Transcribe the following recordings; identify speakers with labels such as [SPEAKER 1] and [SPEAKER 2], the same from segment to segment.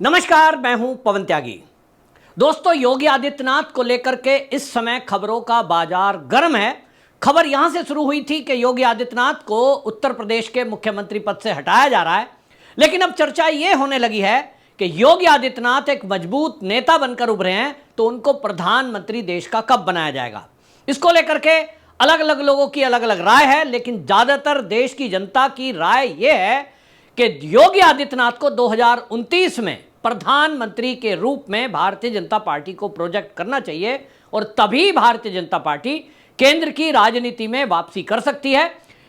[SPEAKER 1] नमस्कार, मैं हूं पवन त्यागी। दोस्तों, योगी आदित्यनाथ को लेकर के इस समय खबरों का बाजार गर्म है। खबर यहां से शुरू हुई थी कि योगी आदित्यनाथ को उत्तर प्रदेश के मुख्यमंत्री पद से हटाया जा रहा है, लेकिन अब चर्चा यह होने लगी है कि योगी आदित्यनाथ एक मजबूत नेता बनकर उभरे हैं, तो उनको प्रधानमंत्री देश का कब बनाया जाएगा। इसको लेकर के अलग अलग लोगों की अलग अलग राय है, लेकिन ज्यादातर देश की जनता की राय यह है कि योगी आदित्यनाथ को 2029 में प्रधानमंत्री के रूप में भारतीय जनता पार्टी को प्रोजेक्ट करना चाहिए और तभी भारतीय जनता पार्टी केंद्र की राजनीति में वापसी कर सकती है।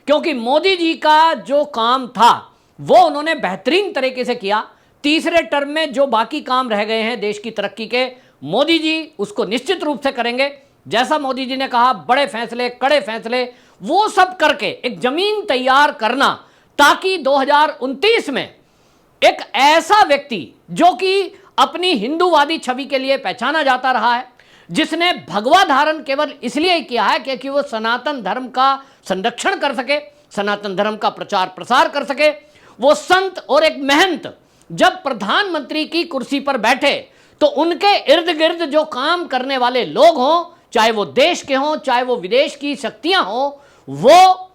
[SPEAKER 1] क्योंकि मोदी जी का जो काम था वो उन्होंने बेहतरीन तरीके से किया। तीसरे टर्म में जो बाकी काम रह गए हैं देश की तरक्की के, मोदी जी उसको निश्चित रूप से करेंगे। जैसा मोदी जी ने कहा, बड़े फैसले, कड़े फैसले, वो सब करके एक जमीन तैयार करना, ताकि 2029 में एक ऐसा व्यक्ति जो कि अपनी हिंदूवादी छवि के लिए पहचाना जाता रहा है, जिसने भगवा धारण केवल इसलिए किया है क्योंकि वो सनातन धर्म का संरक्षण कर सके, सनातन धर्म का प्रचार प्रसार कर सके, वो संत और एक महंत जब प्रधानमंत्री की कुर्सी पर बैठे तो उनके इर्द गिर्द जो काम करने वाले लोग हों, चाहे वो देश के हों चाहे वो विदेश की शक्तियां हों, वो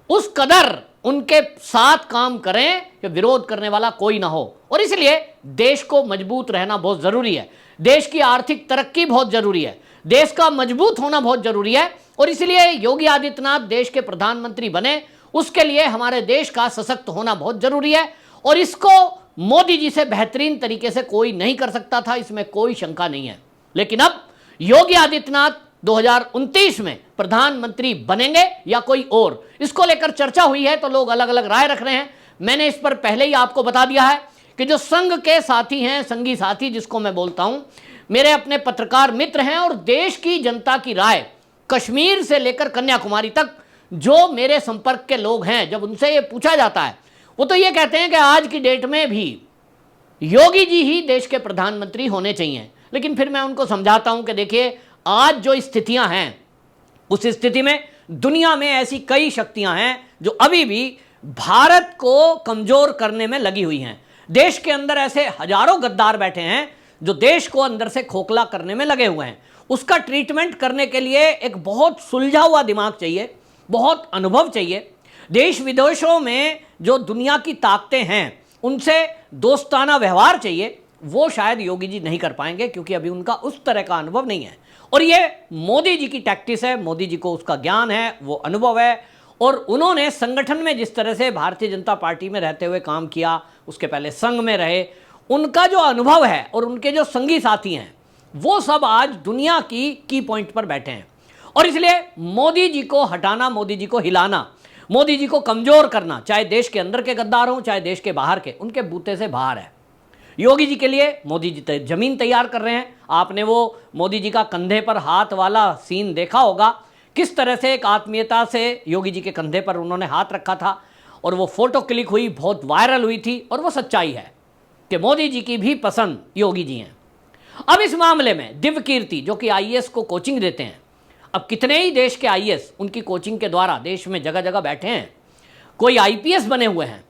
[SPEAKER 1] उस कदर उनके साथ काम करें कि विरोध करने वाला कोई ना हो। और इसलिए देश को मजबूत रहना बहुत जरूरी है, देश की आर्थिक तरक्की बहुत जरूरी है, देश का मजबूत होना बहुत जरूरी है। और इसलिए योगी आदित्यनाथ देश के प्रधानमंत्री बने, उसके लिए हमारे देश का सशक्त होना बहुत जरूरी है। और इसको मोदी जी से बेहतरीन तरीके से कोई नहीं कर सकता था, इसमें कोई शंका नहीं है। लेकिन अब योगी आदित्यनाथ 2029 में प्रधानमंत्री बनेंगे या कोई और, इसको लेकर चर्चा हुई है, तो लोग अलग अलग राय रख रहे हैं। मैंने इस पर पहले ही आपको बता दिया है कि जो संघ के साथी हैं, संघी साथी जिसको मैं बोलता हूं, मेरे अपने पत्रकार मित्र हैं, और देश की जनता की राय, कश्मीर से लेकर कन्याकुमारी तक जो मेरे संपर्क के लोग हैं, जब उनसे ये पूछा जाता है, वो तो ये कहते हैं कि आज की डेट में भी योगी जी ही देश के प्रधानमंत्री होने चाहिए। लेकिन फिर मैं उनको समझाता हूं कि देखिए, आज जो स्थितियां हैं, उस स्थिति में दुनिया में ऐसी कई शक्तियां हैं जो अभी भी भारत को कमजोर करने में लगी हुई हैं। देश के अंदर ऐसे हजारों गद्दार बैठे हैं जो देश को अंदर से खोखला करने में लगे हुए हैं। उसका ट्रीटमेंट करने के लिए एक बहुत सुलझा हुआ दिमाग चाहिए, बहुत अनुभव चाहिए। देश विदेशों में जो दुनिया की ताकतें हैं, उनसे दोस्ताना व्यवहार चाहिए। वो शायद योगी जी नहीं कर पाएंगे, क्योंकि अभी उनका उस तरह का अनुभव नहीं है। और ये मोदी जी की टैक्टिस है, मोदी जी को उसका ज्ञान है, वो अनुभव है। और उन्होंने संगठन में जिस तरह से भारतीय जनता पार्टी में रहते हुए काम किया, उसके पहले संघ में रहे, उनका जो अनुभव है और उनके जो संगी साथी हैं, वो सब आज दुनिया की पॉइंट पर बैठे हैं। और इसलिए मोदी जी को हटाना, मोदी जी को हिलाना, मोदी जी को कमजोर करना, चाहे देश के अंदर के गद्दार हों चाहे देश के बाहर के, उनके बूते से बाहर है। योगी जी के लिए मोदी जी जमीन तैयार कर रहे हैं। आपने वो मोदी जी का कंधे पर हाथ वाला सीन देखा होगा, किस तरह से एक आत्मीयता से योगी जी के कंधे पर उन्होंने हाथ रखा था, और वो फोटो क्लिक हुई, बहुत वायरल हुई थी। और वो सच्चाई है कि मोदी जी की भी पसंद योगी जी हैं। अब इस मामले में दिव्य कीर्ति, जो कि आईएएस को कोचिंग देते हैं, अब कितने ही देश के आईएएस उनकी कोचिंग के द्वारा देश में जगह जगह बैठे हैं, कोई आईपीएस बने हुए हैं।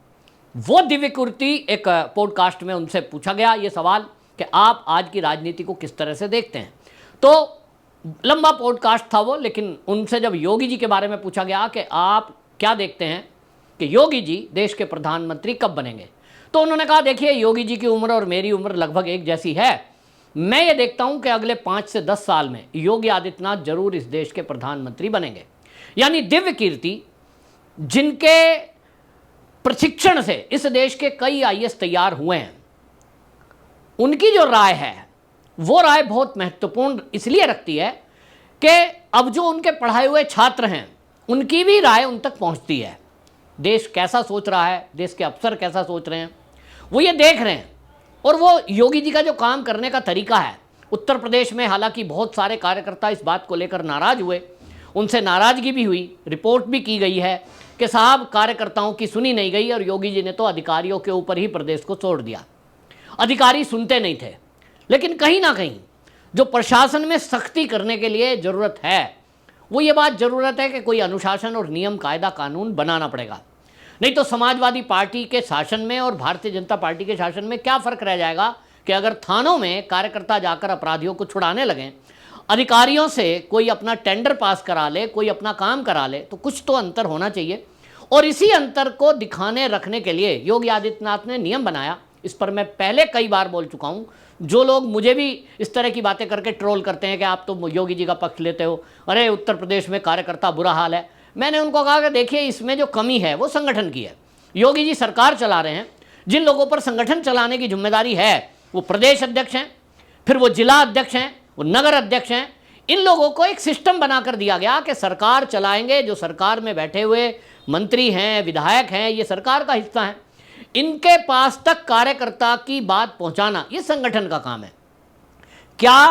[SPEAKER 1] वो दिव्य कीर्ति, एक पॉडकास्ट में उनसे पूछा गया ये सवाल कि आप आज की राजनीति को किस तरह से देखते हैं। तो लंबा पॉडकास्ट था वो, लेकिन उनसे जब योगी जी के बारे में पूछा गया कि आप क्या देखते हैं कि योगी जी देश के प्रधानमंत्री कब बनेंगे, तो उन्होंने कहा, देखिए, योगी जी की उम्र और मेरी उम्र लगभग एक जैसी है। मैं ये देखता हूं कि अगले 5 से 10 साल में योगी आदित्यनाथ जरूर इस देश के प्रधानमंत्री बनेंगे। यानी दिव्य कीर्ति, जिनके प्रशिक्षण से इस देश के कई आईएएस तैयार हुए हैं, उनकी जो राय है, वो राय बहुत महत्वपूर्ण इसलिए रखती है कि अब जो उनके पढ़ाए हुए छात्र हैं, उनकी भी राय उन तक पहुंचती है। देश कैसा सोच रहा है, देश के अफसर कैसा सोच रहे हैं, वो ये देख रहे हैं। और वो योगी जी का जो काम करने का तरीका है, उत्तर प्रदेश में हालांकि बहुत सारे कार्यकर्ता इस बात को लेकर नाराज हुए, उनसे नाराजगी भी हुई, रिपोर्ट भी की गई है कि साहब कार्यकर्ताओं की सुनी नहीं गई, और योगी जी ने तो अधिकारियों के ऊपर ही प्रदेश को छोड़ दिया। अधिकारी सुनते नहीं थे। लेकिन कहीं ना कहीं जो प्रशासन में सख्ती करने के लिए ज़रूरत है, वो ये बात ज़रूरत है कि कोई अनुशासन और नियम कायदा कानून बनाना पड़ेगा। नहीं तो समाजवादी पार्टी के शासन में और भारतीय जनता पार्टी के शासन में क्या फ़र्क रह जाएगा कि अगर थानों में कार्यकर्ता जाकर अपराधियों को छुड़ाने लगें, अधिकारियों से कोई अपना टेंडर पास करा ले, कोई अपना काम करा ले, तो कुछ तो अंतर होना चाहिए। और इसी अंतर को दिखाने रखने के लिए योगी आदित्यनाथ ने नियम बनाया। इस पर मैं पहले कई बार बोल चुका हूं। जो लोग मुझे भी इस तरह की बातें करके ट्रोल करते हैं कि आप तो योगी जी का पक्ष लेते हो, अरे उत्तर प्रदेश में कार्यकर्ता बुरा हाल है, मैंने उनको कहा कि देखिए इसमें जो कमी है वो संगठन की है। योगी जी सरकार चला रहे हैं, जिन लोगों पर संगठन चलाने की जिम्मेदारी है वो प्रदेश अध्यक्ष हैं, फिर वो जिला अध्यक्ष हैं, वो नगर अध्यक्ष हैं। इन लोगों को एक सिस्टम बनाकर दिया गया कि सरकार चलाएंगे, जो सरकार में बैठे हुए मंत्री हैं, विधायक हैं, ये सरकार का हिस्सा है, इनके पास तक कार्यकर्ता की बात पहुंचाना ये संगठन का काम है। क्या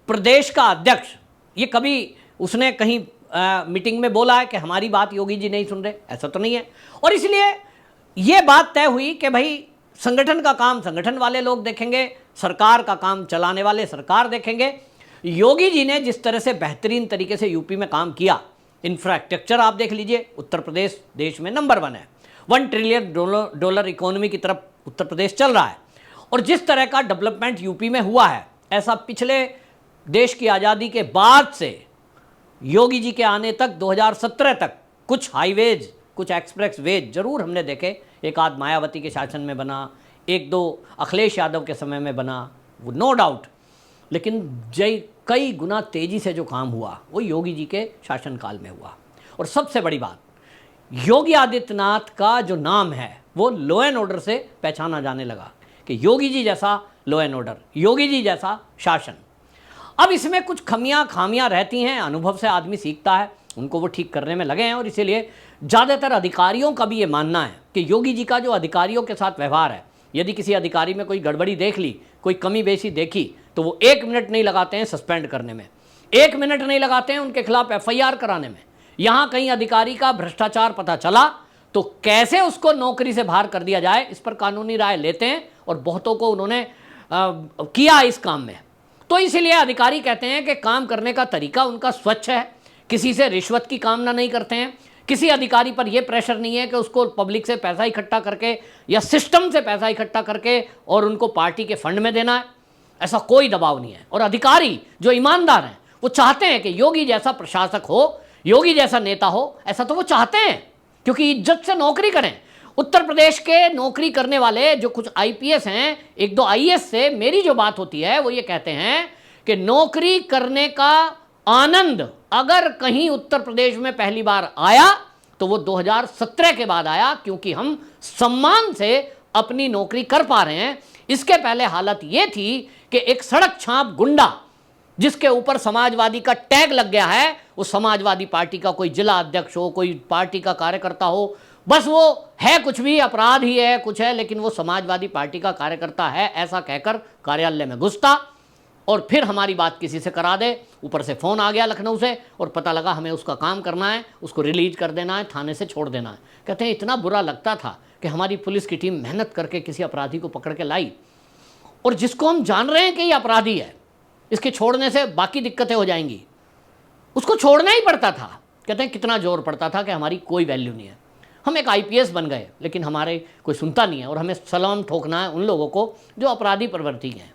[SPEAKER 1] प्रदेश का अध्यक्ष ये कभी उसने कहीं मीटिंग में बोला है कि हमारी बात योगी जी नहीं सुन रहे? ऐसा तो नहीं है। और इसलिए ये बात तय हुई कि भाई संगठन का काम संगठन वाले लोग देखेंगे, सरकार का काम चलाने वाले सरकार देखेंगे। योगी जी ने जिस तरह से बेहतरीन तरीके से यूपी में काम किया, इंफ्रास्ट्रक्चर आप देख लीजिए, उत्तर प्रदेश देश में नंबर 1 है। $1 ट्रिलियन डॉलर इकोनॉमी की तरफ उत्तर प्रदेश चल रहा है। और जिस तरह का डेवलपमेंट यूपी में हुआ है, ऐसा पिछले देश की आज़ादी के बाद से योगी जी के आने तक 2017 तक कुछ हाईवेज, कुछ एक्सप्रेस वेज जरूर हमने देखे। एक आध मायावती के शासन में बना, एक दो अखिलेश यादव के समय में बना, वो नो डाउट, लेकिन कई गुना तेजी से जो काम हुआ वो योगी जी के शासनकाल में हुआ। और सबसे बड़ी बात, योगी आदित्यनाथ का जो नाम है वो लॉ एंड ऑर्डर से पहचाना जाने लगा कि योगी जी जैसा law and order, Yogi ji जैसा शासन। अब इसमें कुछ खामियां रहती हैं, अनुभव से आदमी सीखता है, उनको वो ठीक करने में लगे हैं। और इसीलिए ज़्यादातर अधिकारियों का भी ये मानना है कि योगी जी का जो अधिकारियों के साथ व्यवहार है, यदि किसी अधिकारी में कोई गड़बड़ी देख ली, कोई कमी बेसी देखी, तो वो 1 मिनट नहीं लगाते हैं सस्पेंड करने में, 1 मिनट नहीं लगाते हैं उनके खिलाफ FIR कराने में। यहाँ कहीं अधिकारी का भ्रष्टाचार पता चला तो कैसे उसको नौकरी से बाहर कर दिया जाए, इस पर कानूनी राय लेते हैं। और बहुतों को उन्होंने किया इस काम में। तो इसीलिए अधिकारी कहते हैं कि काम करने का तरीका उनका स्वच्छ है, किसी से रिश्वत की कामना नहीं करते हैं, किसी अधिकारी पर यह प्रेशर नहीं है कि उसको पब्लिक से पैसा इकट्ठा करके या सिस्टम से पैसा इकट्ठा करके और उनको पार्टी के फंड में देना है, ऐसा कोई दबाव नहीं है। और अधिकारी जो ईमानदार हैं वो चाहते हैं कि योगी जैसा प्रशासक हो, योगी जैसा नेता हो, ऐसा तो वो चाहते हैं, क्योंकि इज्जत से नौकरी करें। उत्तर प्रदेश के नौकरी करने वाले जो कुछ IPS हैं, 1-2 IAS से मेरी जो बात होती है वो ये कहते हैं कि नौकरी करने का आनंद अगर कहीं उत्तर प्रदेश में पहली बार आया तो वो 2017 के बाद आया, क्योंकि हम सम्मान से अपनी नौकरी कर पा रहे हैं। इसके पहले हालत ये थी कि एक सड़क छाप गुंडा जिसके ऊपर समाजवादी का टैग लग गया है, वो समाजवादी पार्टी का कोई जिला अध्यक्ष हो, कोई पार्टी का कार्यकर्ता हो, बस वो है कुछ भी, अपराध ही है कुछ है, लेकिन वो समाजवादी पार्टी का कार्यकर्ता है ऐसा कहकर कार्यालय में घुसता और फिर हमारी बात किसी से करा दे। ऊपर से फ़ोन आ गया लखनऊ से और पता लगा हमें उसका काम करना है, उसको रिलीज कर देना है, थाने से छोड़ देना है। कहते हैं इतना बुरा लगता था कि हमारी पुलिस की टीम मेहनत करके किसी अपराधी को पकड़ के लाई, और जिसको हम जान रहे हैं कि ये अपराधी है, इसके छोड़ने से बाकी दिक्कतें हो जाएंगी, उसको छोड़ना ही पड़ता था। कहते हैं कितना जोर पड़ता था कि हमारी कोई वैल्यू नहीं है, हम एक IPS बन गए, लेकिन हमारे कोई सुनता नहीं है और हमें सलाम ठोकना है उन लोगों को जो अपराधी प्रवृत्ति हैं।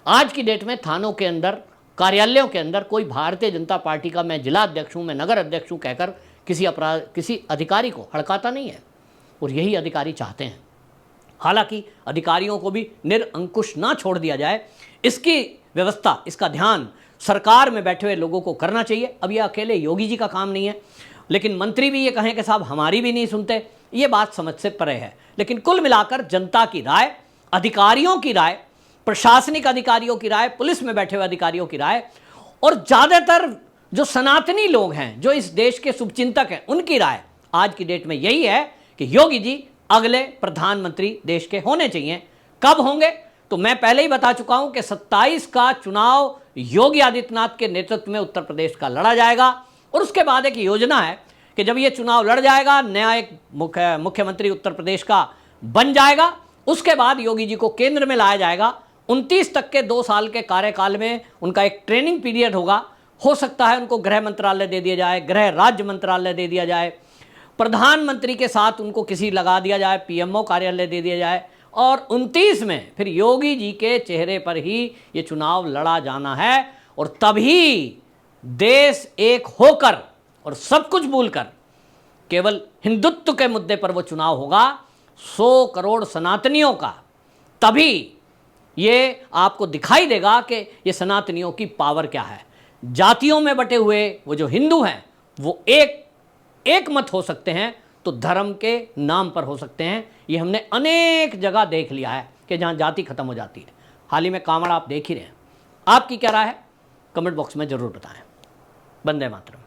[SPEAKER 1] आज की डेट में थानों के अंदर, कार्यालयों के अंदर कोई भारतीय जनता पार्टी का मैं जिला अध्यक्ष हूँ, मैं नगर अध्यक्ष हूँ कहकर किसी अधिकारी को हड़काता नहीं है, और यही अधिकारी चाहते हैं। हालांकि अधिकारियों को भी निरंकुश ना छोड़ दिया जाए, इसकी व्यवस्था, इसका ध्यान सरकार में बैठे हुए लोगों को करना चाहिए। अब ये अकेले योगी जी का काम नहीं है, लेकिन मंत्री भी ये कहें कि साहब हमारी भी नहीं सुनते, ये बात समझ से परे है। लेकिन कुल मिलाकर जनता की राय, अधिकारियों की राय, प्रशासनिक अधिकारियों की राय, पुलिस में बैठे हुए अधिकारियों की राय, और ज़्यादातर जो सनातनी लोग हैं, जो इस देश के शुभचिंतक हैं, उनकी राय आज की डेट में यही है कि योगी जी अगले प्रधानमंत्री देश के होने चाहिए। कब होंगे तो मैं पहले ही बता चुका हूं कि 27 का चुनाव योगी आदित्यनाथ के नेतृत्व में उत्तर प्रदेश का लड़ा जाएगा, और उसके बाद एक योजना है कि जब ये चुनाव लड़ जाएगा, नया एक मुख्यमंत्री उत्तर प्रदेश का बन जाएगा, उसके बाद योगी जी को केंद्र में लाया जाएगा। 29 तक के 2 साल के कार्यकाल में उनका एक ट्रेनिंग पीरियड होगा। हो सकता है उनको गृह मंत्रालय दे दिया जाए, गृह राज्य मंत्रालय दे दिया जाए, प्रधानमंत्री के साथ उनको किसी लगा दिया जाए, PMO कार्यालय दे दिया जाए, और 29 में फिर योगी जी के चेहरे पर ही ये चुनाव लड़ा जाना है और तभी देश एक होकर और सब कुछ भूलकर केवल हिंदुत्व के मुद्दे पर वो चुनाव होगा, 100 करोड़ सनातनियों का। तभी ये आपको दिखाई देगा कि ये सनातनियों की पावर क्या है। जातियों में बटे हुए वो जो हिंदू हैं वो एक मत हो सकते हैं तो धर्म के नाम पर हो सकते हैं। ये हमने अनेक जगह देख लिया है कि जहां जाति खत्म हो जाती है। हाल ही में कांवड़ आप देख ही रहे हैं। आपकी क्या राय है कमेंट बॉक्स में जरूर बताएं। वंदे मातरम।